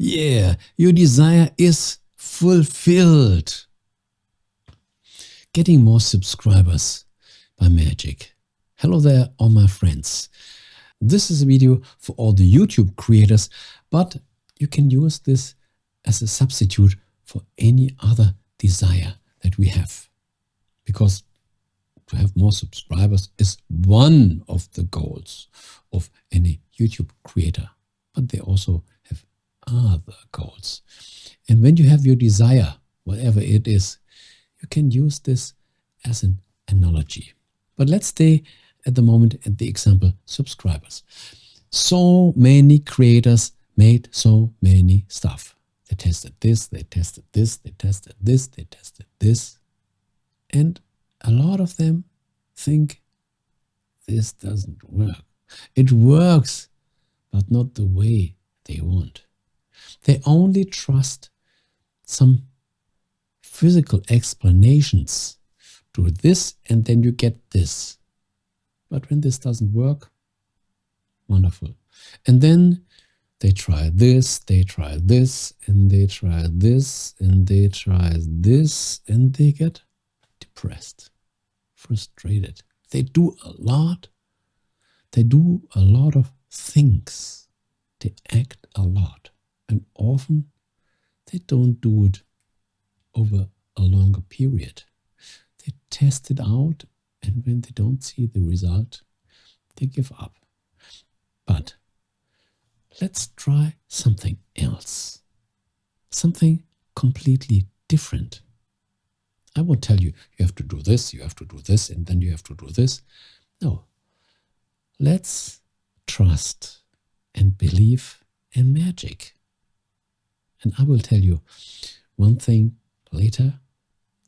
Yeah, your desire is fulfilled. Getting more subscribers by magic. Hello there, all my friends. This is a video for all the YouTube creators, but you can use this as a substitute for any other desire that we have. Because to have more subscribers is one of the goals of any YouTube creator, but they also have other goals. And when you have your desire, whatever it is, you can use this as an analogy. But let's stay at the moment at the example subscribers. So many creators made so many stuff. They tested this, they tested this, they tested this, they tested this. And a lot of them think this doesn't work. It works, but not the way they want. They only trust some physical explanations. Do this and then you get this. But when this doesn't work, wonderful. And then they try this, and they try this, and they try this, and they get depressed, frustrated. They do a lot. They do a lot of things. They act a lot. And often they don't do it over a longer period. They test it out, and when they don't see the result, they give up. But let's try something else. Something completely different. I won't tell you, you have to do this, and then you have to do this. No. Let's trust and believe in magic. And I will tell you one thing later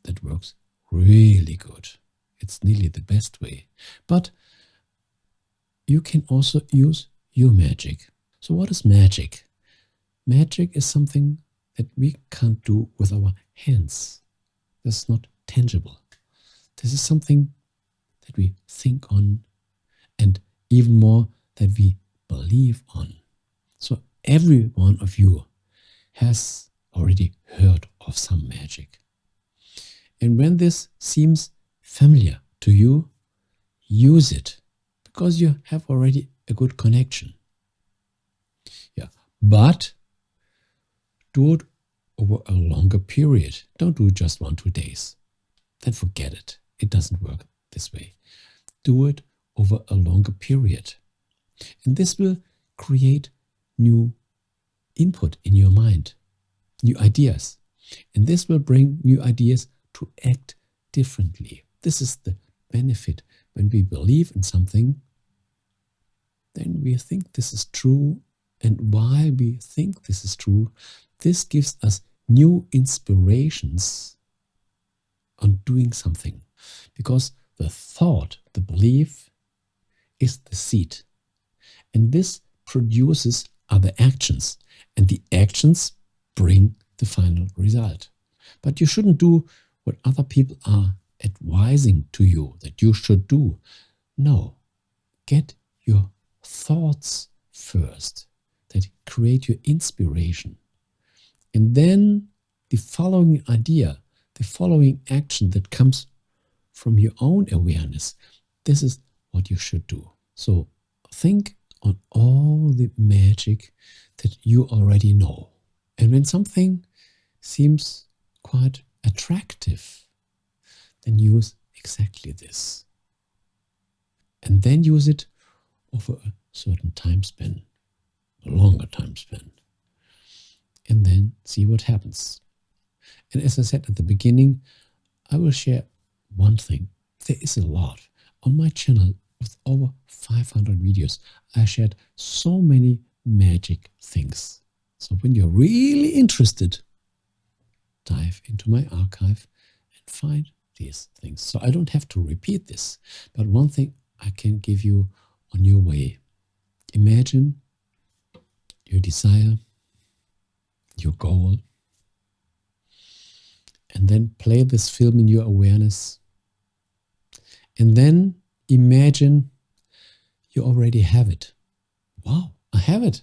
that works really good. It's nearly the best way. But you can also use your magic. So what is magic? Magic is something that we can't do with our hands. This is not tangible. This is something that we think on, and even more that we believe on. So every one of you has already heard of some magic. And when this seems familiar to you, use it, because you have already a good connection. Yeah, but do it over a longer period. Don't do it just 1-2 days. Then forget it. It doesn't work this way. Do it over a longer period. And this will create new input in your mind, new ideas. And this will bring new ideas to act differently. This is the benefit. When we believe in something, then we think this is true. And why we think this is true, this gives us new inspirations on doing something. Because the thought, the belief, is the seed. And this produces other actions. And the actions bring the final result. But you shouldn't do what other people are advising to you that you should do. No. Get your thoughts first that create your inspiration. And then the following idea, the following action that comes from your own awareness, this is what you should do. So think on all the magic that you already know. And when something seems quite attractive, then use exactly this. And then use it over a certain time span, a longer time span. And then see what happens. And as I said at the beginning, I will share one thing. There is a lot. On my channel, with over 500 videos, I shared so many magic things. So when you're really interested, dive into my archive and find these things. So I don't have to repeat this. But one thing I can give you on your way. Imagine your desire, your goal, and then play this film in your awareness. And then imagine you already have it. Wow, I have it.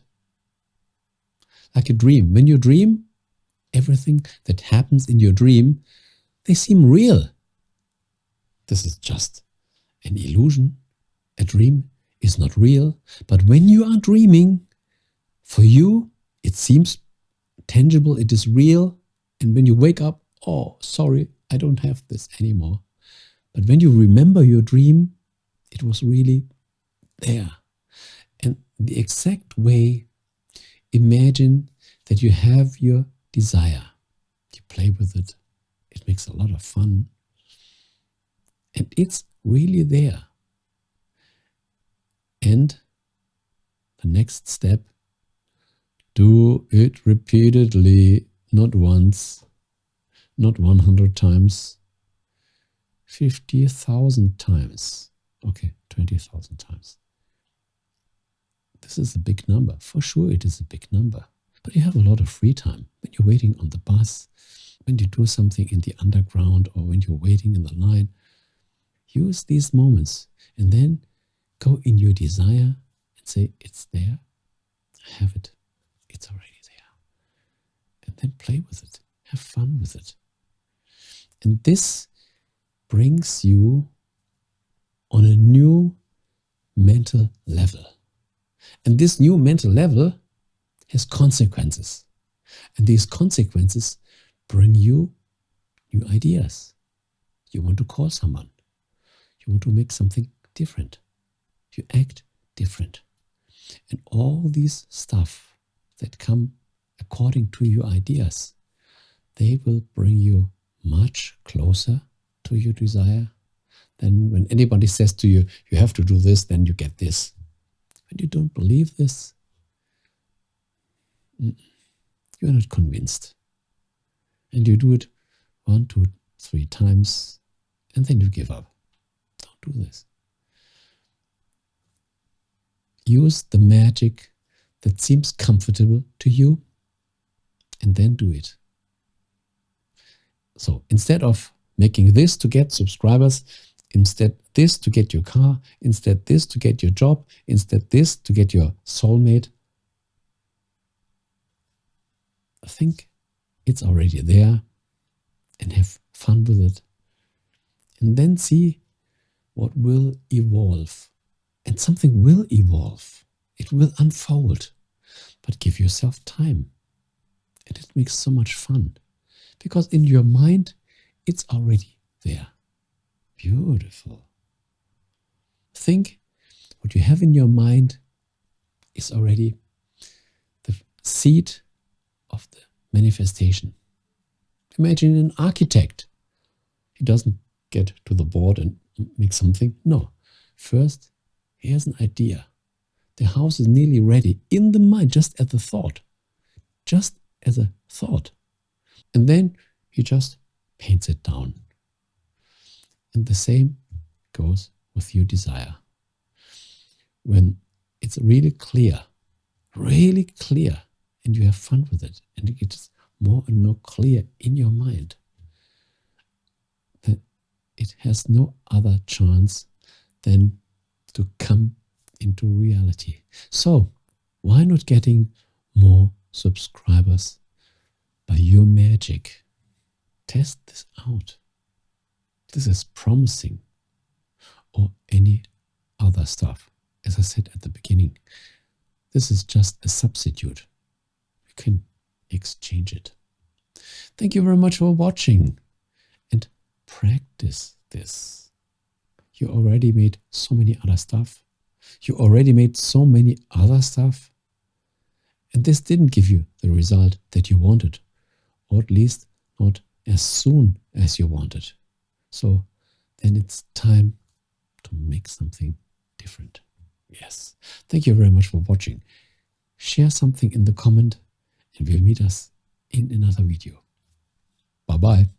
like a dream. When you dream, everything that happens in your dream, they seem real. This is just an illusion. A dream is not real. But when you are dreaming, for you, it seems tangible, it is real. And when you wake up, oh, sorry, I don't have this anymore. But when you remember your dream, it was really there. And the exact way, imagine that you have your desire. You play with it. It makes a lot of fun. And it's really there. And the next step, do it repeatedly, not once, not 100 times, 50,000 times. Okay, 20,000 times. This is a big number. For sure it is a big number. But you have a lot of free time. When you're waiting on the bus, when you do something in the underground, or when you're waiting in the line, use these moments and then go in your desire and say, it's there. I have it. It's already there. And then play with it. Have fun with it. And this brings you on a new mental level. And this new mental level has consequences. And these consequences bring you new ideas. You want to call someone. You want to make something different. You act different. And all these stuff that come according to your ideas, they will bring you much closer to your desire. Then when anybody says to you, you have to do this, then you get this. When you don't believe this, you're not convinced. And you do it 1, 2, 3 times, and then you give up. Don't do this. Use the magic that seems comfortable to you, and then do it. So instead of making this to get subscribers, instead this to get your car, instead this to get your job, instead this to get your soulmate, think it's already there and have fun with it. And then see what will evolve. And something will evolve. It will unfold. But give yourself time. And it makes so much fun. Because in your mind, it's already there. Beautiful. Think what you have in your mind is already the seed of the manifestation. Imagine an architect. He doesn't get to the board and make something. No. First, he has an idea. The house is nearly ready in the mind, just as a thought. Just as a thought. And then he just paints it down. And the same goes with your desire. When it's really clear, and you have fun with it, and it gets more and more clear in your mind, then it has no other chance than to come into reality. So, why not getting more subscribers by your magic? Test this out. This is promising. Or any other stuff. As I said at the beginning, this is just a substitute. You can exchange it. Thank you very much for watching, and practice this. You already made so many other stuff. You already made so many other stuff. And this didn't give you the result that you wanted, or at least not as soon as you wanted. So then it's time to make something different. Yes. Thank you very much for watching. Share something in the comment, and we'll meet us in another video. Bye-bye.